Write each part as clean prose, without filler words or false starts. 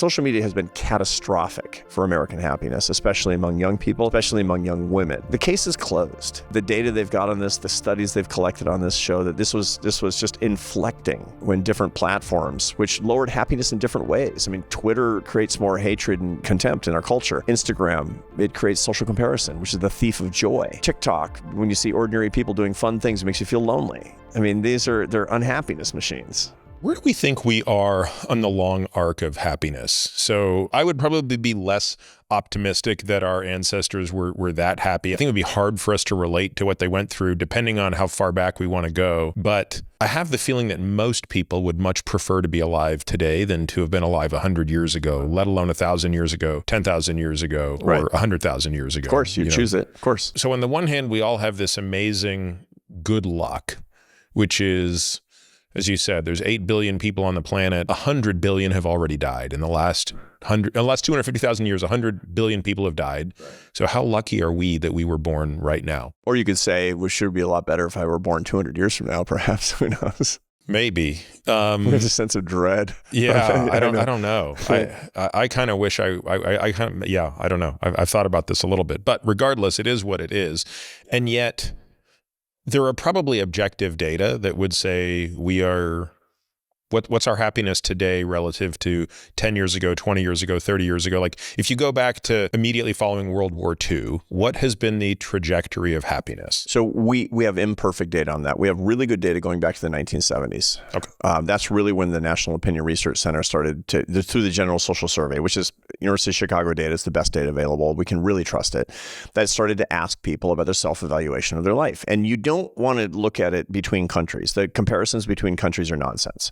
social media has been catastrophic for American happiness, especially among young people, especially among young women. The case is closed. The data they've got on this, the studies they've collected on this show that this was just inflecting when different platforms, which lowered happiness in different ways. I mean, Twitter creates more hatred and contempt in our culture. Instagram, it creates social comparison, which is the thief of joy. TikTok, when you see ordinary people doing fun things, it makes you feel lonely. I mean, they're unhappiness machines. Where do we think we are on the long arc of happiness? So I would probably be less optimistic that our ancestors were that happy. I think it would be hard for us to relate to what they went through, depending on how far back we want to go. But I have the feeling that most people would much prefer to be alive today than to have been alive 100 years ago, let alone 1,000 years ago, 10,000 years ago, or 100,000 years ago. Of course, you choose it. Of course. So on the one hand, we all have this amazing good luck, which is, as you said, there's 8 billion people on the planet. 100 billion have already died. In the last 250,000 years, 100 billion people have died. Right. So how lucky are we that we were born right now? Or you could say, we should be a lot better if I were born 200 years from now, perhaps. Who knows? Maybe. There's a sense of dread. Yeah, I don't know. I kind of wish I don't know. I've thought about this a little bit. But regardless, it is what it is. And yet, there are probably objective data that would say we are, what's our happiness today relative to 10 years ago, 20 years ago, 30 years ago? Like if you go back to immediately following World War II, what has been the trajectory of happiness? So we have imperfect data on that. We have really good data going back to the 1970s. Okay. That's really when the National Opinion Research Center started through the General Social Survey, which is University of Chicago data. It's the best data available. We can really trust it. That started to ask people about their self-evaluation of their life. And you don't want to look at it between countries. The comparisons between countries are nonsense.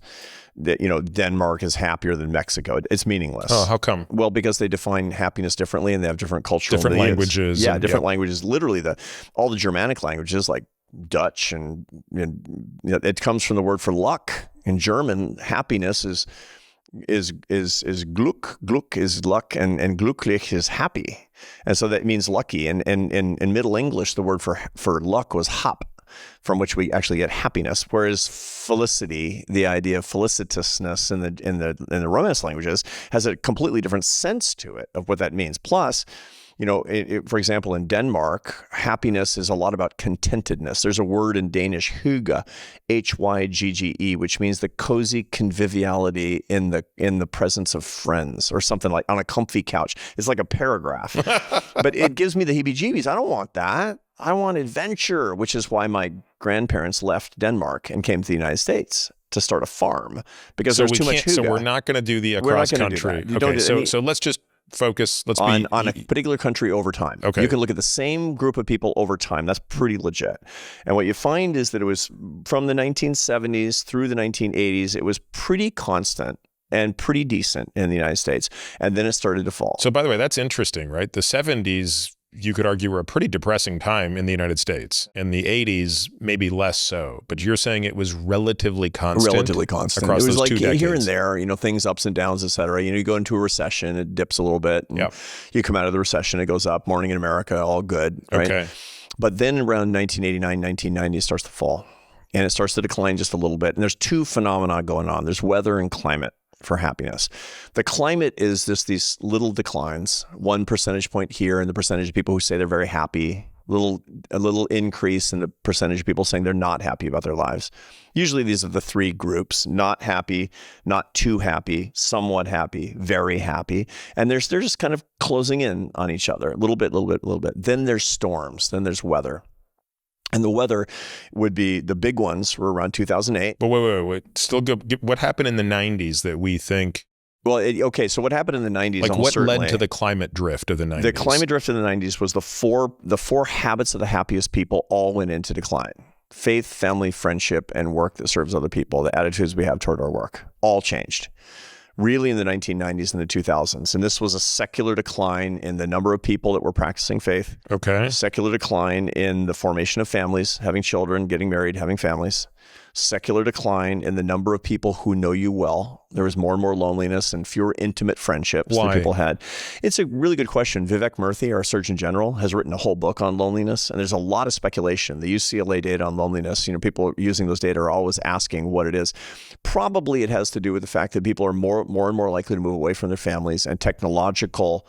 That, Denmark is happier than Mexico. It's meaningless. Oh, how come? Well, because they define happiness differently and they have different cultural different needs. Languages. Yeah, different languages. Literally, all the Germanic languages like Dutch and it comes from the word for luck. In German, happiness is Glück. Glück is luck, and glücklich is happy, and so that means lucky. And in Middle English, the word for luck was hap, from which we actually get happiness. Whereas felicity, the idea of felicitousness in the Romance languages, has a completely different sense to it of what that means. Plus, for example, in Denmark, happiness is a lot about contentedness. There's a word in Danish, hygge, Hygge, which means the cozy conviviality in the presence of friends, or something like on a comfy couch. It's like a paragraph, but it gives me the heebie-jeebies. I don't want that. I want adventure, which is why my grandparents left Denmark and came to the United States to start a farm, because there's too much hygge. So we're not going to do the across country. Okay, so let's just focus. On a particular country over time. Okay. You can look at the same group of people over time. That's pretty legit. And what you find is that it was from the 1970s through the 1980s, it was pretty constant and pretty decent in the United States. And then it started to fall. So by the way, that's interesting, right? The 70s, you could argue, were a pretty depressing time in the United States. In the 80s, maybe less so. But you're saying it was relatively constant. Relatively constant. Across it was those like 2 decades. Here and there, things ups and downs, et cetera. You go into a recession, it dips a little bit. Yep. You come out of the recession, it goes up. Morning in America, all good. Right? Okay. But then around 1989, 1990, it starts to fall. And it starts to decline just a little bit. And there's 2 phenomena going on. There's weather and climate for happiness. The climate is these little declines, 1 percentage point here in the percentage of people who say they're very happy, a little increase in the percentage of people saying they're not happy about their lives. Usually these are the 3 groups: not happy, not too happy, somewhat happy, very happy. And they're just kind of closing in on each other, a little bit. Then there's storms, then there's weather. And the weather would be, the big ones were around 2008. But wait. Still go. What happened in the 90s that we think? Well, so what happened in the 90s? Like what led to the climate drift of the 90s? The climate drift in the 90s was the four habits of the happiest people all went into decline: faith, family, friendship, and work that serves other people. The attitudes we have toward our work all changed. Really in the 1990s and the 2000s. And this was a secular decline in the number of people that were practicing faith. Okay. A secular decline in the formation of families, having children, getting married, having families. secular decline in the number of people who know you well. There was more and more loneliness and fewer intimate friendships that people had. It's a really good question. Vivek Murthy, our Surgeon General, has written a whole book on loneliness, and there's a lot of speculation. The UCLA data on loneliness, people using those data are always asking what it is. Probably it has to do with the fact that people are more and more likely to move away from their families, and technological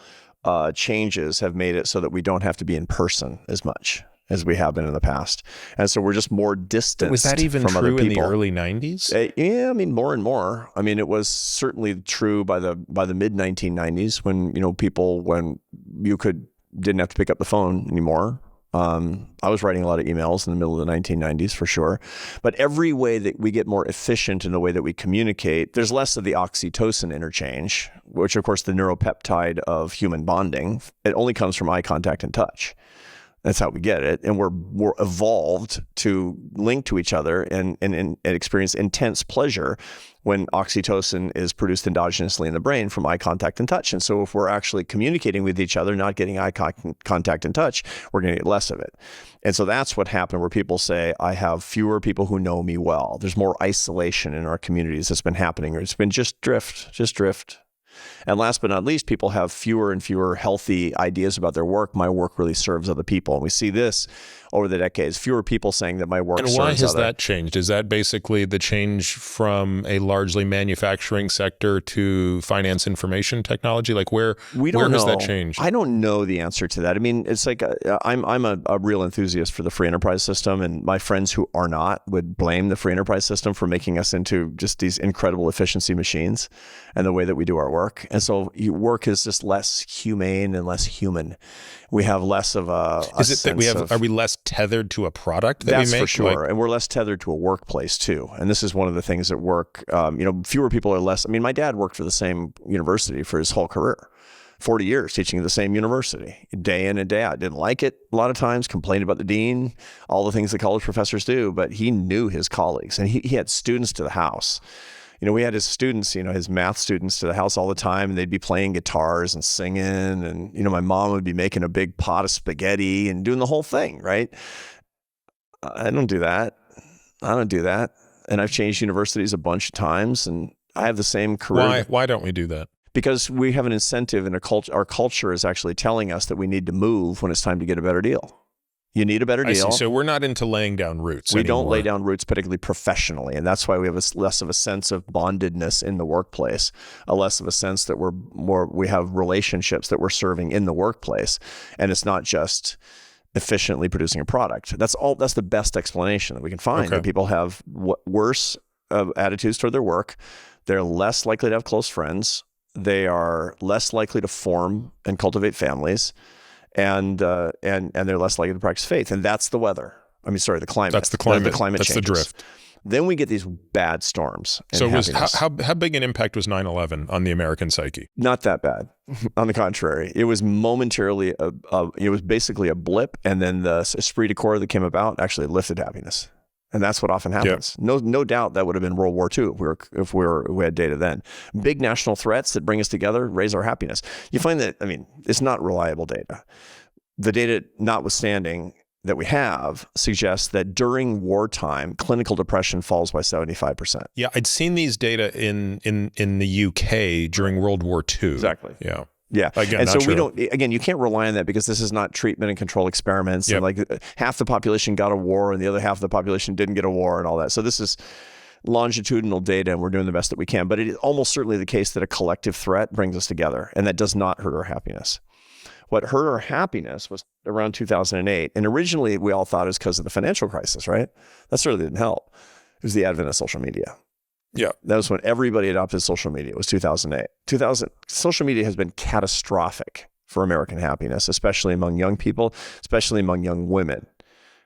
changes have made it so that we don't have to be in person as much as we have been in the past. And so we're just more distant. Was that even from true other in people. the early 90s? Yeah, more and more. It was certainly true by the mid 1990s when, when you didn't have to pick up the phone anymore. I was writing a lot of emails in the middle of the 1990s for sure. But every way that we get more efficient in the way that we communicate, there's less of the oxytocin interchange, which of course the neuropeptide of human bonding, it only comes from eye contact and touch. That's how we get it. And we're evolved to link to each other and experience intense pleasure when oxytocin is produced endogenously in the brain from eye contact and touch. And so if we're actually communicating with each other, not getting eye contact and touch, we're going to get less of it. And so that's what happened, where people say, I have fewer people who know me well. There's more isolation in our communities that's been happening, or it's been just drift. And last but not least, people have fewer and fewer healthy ideas about their work. My work really serves other people. And we see this over the decades, fewer people saying that my work serves other. And why has other. that changed? Is that basically the change from a largely manufacturing sector to finance information technology? Like where has that changed? I don't know the answer to that. It's like I'm a real enthusiast for the free enterprise system, and my friends who are not would blame the free enterprise system for making us into just these incredible efficiency machines and the way that we do our work. And so work is just less humane and less human. We have less of a Is it that are we less tethered to a product that we make? That's for sure. And we're less tethered to a workplace too. And this is one of the things at work, fewer people are less. My dad worked for the same university for his whole career, 40 years teaching at the same university, day in and day out. Didn't like it a lot of times, complained about the dean, all the things that college professors do, but he knew his colleagues and he had students to the house. We had his students, his math students to the house all the time, and they'd be playing guitars and singing. And, my mom would be making a big pot of spaghetti and doing the whole thing, right? I don't do that. And I've changed universities a bunch of times, and I have the same career. Why don't we do that? Because we have an incentive, and our culture is actually telling us that we need to move when it's time to get a better deal. You need a better deal. I see. So we're not into laying down roots anymore. Don't lay down roots, particularly professionally. And that's why we have less of a sense of bondedness in the workplace, a less of a sense that we have relationships that we're serving in the workplace. And it's not just efficiently producing a product. That's the best explanation that we can find. Okay. That people have worse attitudes toward their work. They're less likely to have close friends. They are less likely to form and cultivate families. And they're less likely to practice faith. And that's the weather. The climate. That's the climate. That's the climate That's changes. the drift. Then we get these bad storms. So how big an impact was 9/11 on the American psyche? Not that bad. On the contrary, it was momentarily, it was basically a blip. And then the esprit de corps that came about actually lifted happiness. And that's what often happens. Yep. No doubt that would have been World War II if we had data then. Big national threats that bring us together raise our happiness. You find that, it's not reliable data. The data notwithstanding that we have suggests that during wartime, clinical depression falls by 75%. Yeah, I'd seen these data in the UK during World War II. Exactly. Yeah. Yeah. Again, and so true. you can't rely on that because this is not treatment and control experiments. Yep. And half the population got a war and the other half of the population didn't get a war and all that. So this is longitudinal data and we're doing the best that we can. But it is almost certainly the case that a collective threat brings us together, and that does not hurt our happiness. What hurt our happiness was around 2008. And originally we all thought it was because of the financial crisis, right? That certainly didn't help. It was the advent of social media. Yeah. That was when everybody adopted social media. It was 2008. Social media has been catastrophic for American happiness, especially among young people, especially among young women,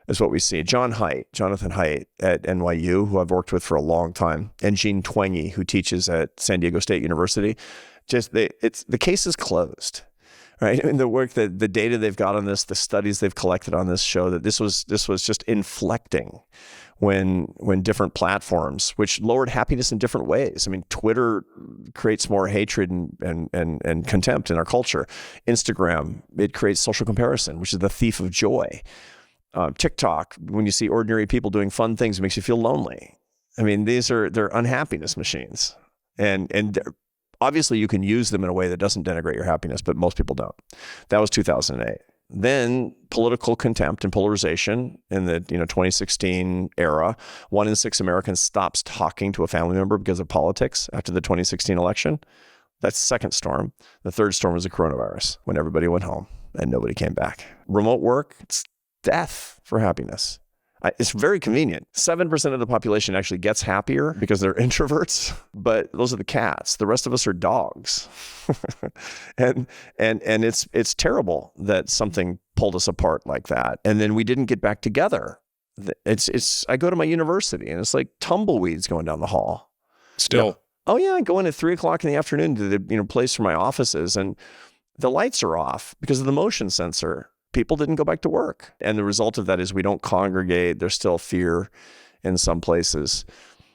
is what we see. Jonathan Haidt at NYU, who I've worked with for a long time, and Jean Twenge, who teaches at San Diego State University, the case is closed. Right. And the work the data they've got on this, the studies they've collected on this show that this was just inflecting when different platforms, which lowered happiness in different ways. Twitter creates more hatred and contempt in our culture. Instagram, it creates social comparison, which is the thief of joy. TikTok, when you see ordinary people doing fun things, it makes you feel lonely. I mean, they're unhappiness machines. And obviously you can use them in a way that doesn't denigrate your happiness, but most people don't. That was 2008. Then political contempt and polarization in the 2016 era. 1 in 6 Americans stops talking to a family member because of politics after the 2016 election. That's the second storm. The third storm was the coronavirus, when everybody went home and nobody came back. Remote work, it's death for happiness. It's very convenient. 7% of the population actually gets happier because they're introverts, but those are the cats. The rest of us are dogs. and it's terrible that something pulled us apart like that. And then we didn't get back together. I go to my university and it's like tumbleweeds going down the hall. Still. Oh yeah, I go in at 3:00 in the afternoon to the place where my office is, and the lights are off because of the motion sensor. People didn't go back to work. And the result of that is we don't congregate. There's still fear in some places.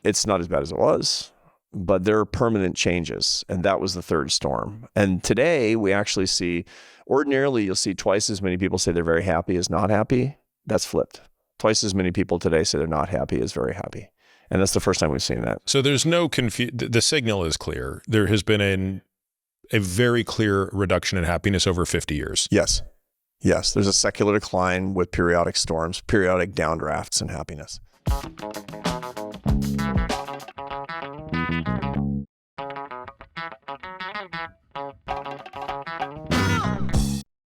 It's not as bad as it was, but there are permanent changes. And that was the third storm. And today we actually see, ordinarily you'll see twice as many people say they're very happy as not happy. That's flipped. Twice as many people today say they're not happy as very happy. And that's the first time we've seen that. So there's no the signal is clear. There has been a very clear reduction in happiness over 50 years. Yes. Yes, there's a secular decline with periodic storms, periodic downdrafts in happiness.